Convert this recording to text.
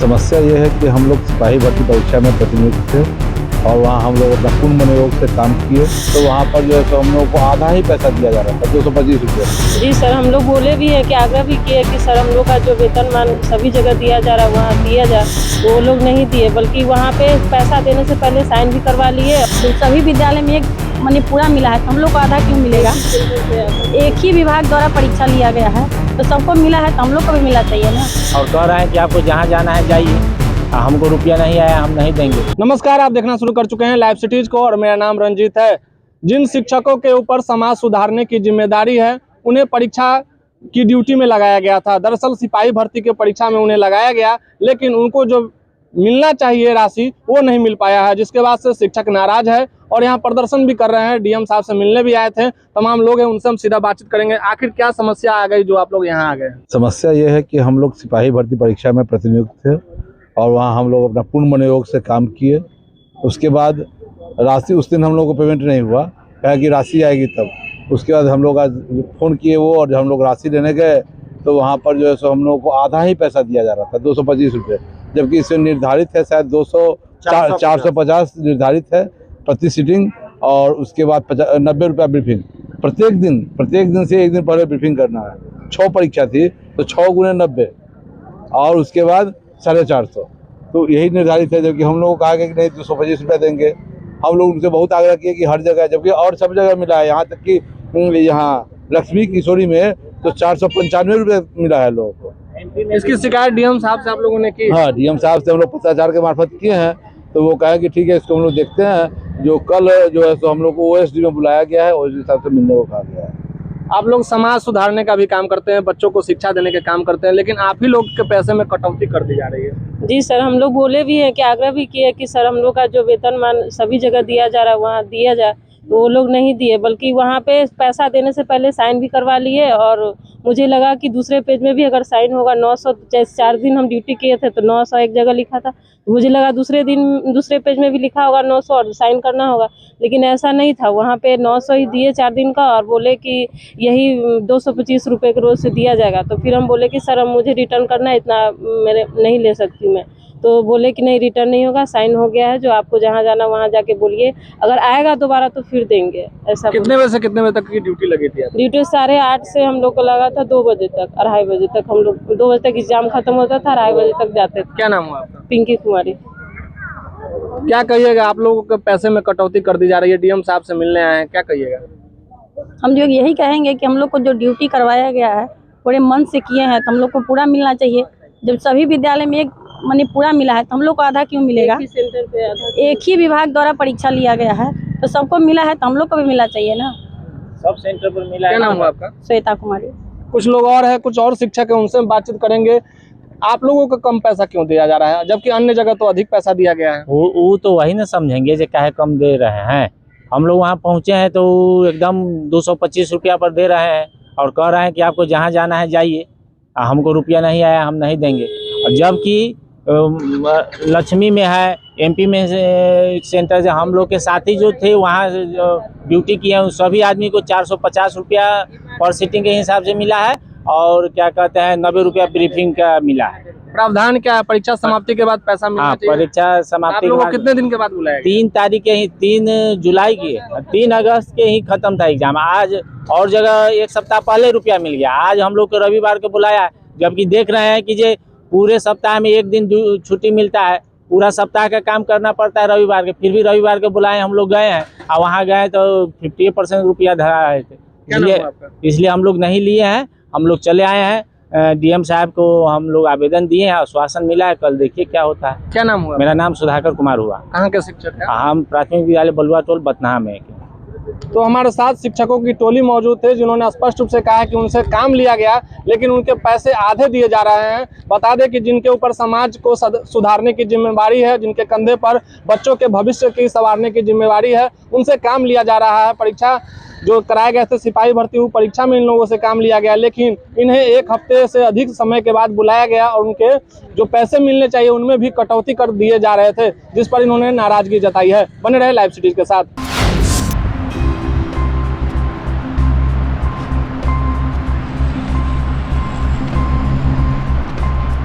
समस्या ये है कि हम लोग सिपाही भर्ती परीक्षा में प्रतिनियुक्त थे और वहाँ हम लोग अपना पूर्ण मनोयोग से काम किए, तो वहाँ पर जो है तो हम लोग को आधा ही पैसा दिया जा रहा था, 225 रुपये। जी सर, हम लोग बोले भी हैं कि आग्रह भी किए कि सर हम लोग का जो वेतनमान सभी जगह दिया जा रहा है वहाँ दिया जाए, तो वो लोग नहीं दिए, बल्कि वहाँ पे पैसा देने से पहले साइन भी करवा लिए। तो सभी विद्यालय में एक माने पूरा मिला है, तो हम लोग को आधा क्यों मिलेगा? एक ही विभाग द्वारा परीक्षा लिया गया है, तो सबको मिला है तो हम लोग को भी मिलना चाहिए ना। और कह रहे हैं कि आपको जहाँ जाना है जाइए, हमको रुपया नहीं आया हम नहीं देंगे। नमस्कार, आप देखना शुरू कर चुके हैं लाइव सिटीज को और मेरा नाम रंजीत है। जिन शिक्षकों के ऊपर समाज सुधारने की जिम्मेदारी है उन्हें परीक्षा की ड्यूटी में लगाया गया था। दरअसल सिपाही भर्ती के परीक्षा में उन्हें लगाया गया, लेकिन उनको जो मिलना चाहिए राशि वो नहीं मिल पाया है, जिसके बाद से शिक्षक नाराज है और यहाँ प्रदर्शन भी कर रहे हैं। डीएम साहब से मिलने भी आए थे, तमाम लोग हैं, उनसे हम सीधा बातचीत करेंगे। आखिर क्या समस्या आ गई जो आप लोग यहाँ आ गए? समस्या ये है कि हम लोग सिपाही भर्ती परीक्षा में प्रतिनियुक्त थे और वहाँ हम लोग अपना पूर्ण मनोयोग से काम किए। उसके बाद राशि उस दिन हम लोग को पेमेंट नहीं हुआ, कहा कि राशि आएगी तब। उसके बाद हम लोग आज फ़ोन किए वो, और जब हम लोग राशि लेने गए तो वहाँ पर जो है सो हम लोग को आधा ही पैसा दिया जा रहा था, 225 रुपये, जबकि इसमें निर्धारित है शायद 450 निर्धारित है प्रति सीटिंग, और उसके बाद 90 रुपया ब्रीफिंग प्रत्येक दिन से एक दिन पहले ब्रीफिंग करना है। 6 परीक्षा थी तो 6 गुने 90 और उसके बाद 450, तो यही निर्धारित है। जबकि हम लोगों को कहा गया कि नहीं 225 रुपया देंगे। हम लोग उनसे बहुत आग्रह किए कि हर जगह, जबकि और सब जगह मिला है, यहाँ तक कि यहाँ लक्ष्मी किशोरी में तो 495 रुपये मिला है लोगों को। इसकी शिकायत डीएम साहब से आप लोगों ने की? हाँ, डीएम साहब से हम लोग पत्राचार के मार्फत किए हैं, तो वो कहे कि ठीक है इसको हम लोग देखते हैं। जो कल जो है तो हम लोग को ओएसडी में बुलाया गया है, ओएसडी साहब से मिलने को कहा गया है। आप लोग समाज सुधारने का भी काम करते हैं, बच्चों को शिक्षा देने के काम करते हैं, लेकिन आप ही लोग के पैसे में कटौती कर दी जा रही है। जी सर, हम लोग बोले भी हैं कि आग्रह भी किए कि सर हम लोग का जो वेतनमान सभी जगह दिया जा रहा है वहाँ दिया जाए, तो वो लोग नहीं दिए, बल्कि वहाँ पे पैसा देने से पहले साइन भी करवा लिए। और मुझे लगा कि दूसरे पेज में भी अगर साइन होगा 900, जैसे 4 दिन हम ड्यूटी किए थे तो 900 एक जगह लिखा था, तो मुझे लगा दूसरे पेज में भी लिखा होगा 900 और साइन करना होगा, लेकिन ऐसा नहीं था। वहाँ पे 900 ही दिए 4 दिन का और बोले कि यही 225 रुपये के रोज से दिया जाएगा। तो फिर हम बोले कि सर अब मुझे रिटर्न करना है, इतना मेरे नहीं ले सकती मैं। तो बोले कि नहीं रिटर्न नहीं होगा, साइन हो गया है, जो आपको जहाँ जाना वहाँ जाके बोलिए, अगर आएगा दोबारा तो फिर देंगे। ऐसा कितने बजे से कितने बजे तक की ड्यूटी लगी थी? ड्यूटी 8:30 से हम लोग को लगा था 2 बजे तक, 2:30 बजे तक। हम लोग 2 बजे तक एग्जाम खत्म होता था, 2:30 बजे तक जाते थे। क्या नाम हुआ आपका? पिंकी कुमारी। क्या कहिएगा, आप लोगों के पैसे में कटौती कर दी जा रही है, डीएम साहब से मिलने आए हैं, क्या कहिएगा? हम जो यही कहेंगे कि हम लोग को जो ड्यूटी करवाया गया है पूरे मन से किए हैं, तो हम लोग को पूरा मिलना चाहिए। जब सभी विद्यालय में एक माने पूरा मिला है, तो हम लोग को आधा क्यों मिलेगा? एक ही सेंटर पे आधा। एक ही विभाग द्वारा परीक्षा लिया गया है, तो सबको मिला है तो हम लोग को भी मिलना चाहिए ना। सब सेंटर पर मिला क्या है। नाम हुआ आपका? श्वेता कुमारी। कुछ लोग और है, कुछ और शिक्षक है, उनसे बातचीत करेंगे। आप लोगों को कम पैसा क्यों दिया जा रहा है, जबकि अन्य जगह तो अधिक पैसा दिया गया है? वो तो वही ना समझेंगे जो काहे कम दे रहे हैं। हम लोग वहाँ पहुँचे हैं तो एकदम 225 रुपया पर दे रहे हैं और कह रहे हैं कि आपको जहाँ जाना है जाइए, हमको रुपया नहीं आया हम नहीं देंगे। और जबकि लक्ष्मी में है, एमपी में सेंटर से हम लोग के साथी जो थे वहाँ ड्यूटी किए हैं, सभी आदमी को 450 रुपया पर सीटिंग के हिसाब से मिला है, और क्या कहते हैं 90 रुपया ब्रीफिंग का मिला है। प्रावधान क्या है? परीक्षा समाप्ति के बाद पैसा मिलना चाहिए? परीक्षा समाप्ति आप के लोगों को बाद कितने दिन के बाद बुलाया? 3 तारीख के ही, 3 जुलाई की, 3 अगस्त के ही खत्म था एग्जाम। आज और जगह 1 सप्ताह पहले रुपया मिल गया, आज हम लोग को रविवार को बुलाया, जबकि देख रहे हैं कि जे पूरे सप्ताह में 1 दिन छुट्टी मिलता है, पूरा सप्ताह का काम करना पड़ता है रविवार के, फिर भी रविवार के बुलाए हम लोग गए हैं और वहाँ गए तो 50% रुपया धरा रहे थे, इसलिए हम लोग नहीं लिए हैं। हम लोग चले आए हैं, डीएम साहब को हम लोग आवेदन दिए हैं, आश्वासन मिला है, कल देखिए क्या होता है। क्या नाम हुआ? मेरा नाम सुधाकर कुमार हुआ। कहाँ के शिक्षक है? हम प्राथमिक विद्यालय बलुआ टोल बथनाहा में। तो हमारे साथ शिक्षकों की टोली मौजूद थे, जिन्होंने स्पष्ट रूप से कहा है कि उनसे काम लिया गया, लेकिन उनके पैसे आधे दिए जा रहे हैं। बता दें कि जिनके ऊपर समाज को सुधारने की जिम्मेवारी है, जिनके कंधे पर बच्चों के भविष्य की संवारने की जिम्मेवारी है, उनसे काम लिया जा रहा है। परीक्षा जो कराए गए थे, सिपाही भर्ती हुई परीक्षा में इन लोगों से काम लिया गया, लेकिन इन्हें 1 हफ्ते से अधिक समय के बाद बुलाया गया और उनके जो पैसे मिलने चाहिए उनमें भी कटौती कर दिए जा रहे थे, जिस पर इन्होंने नाराजगी जताई है। बने रहे लाइव सिटीज के साथ।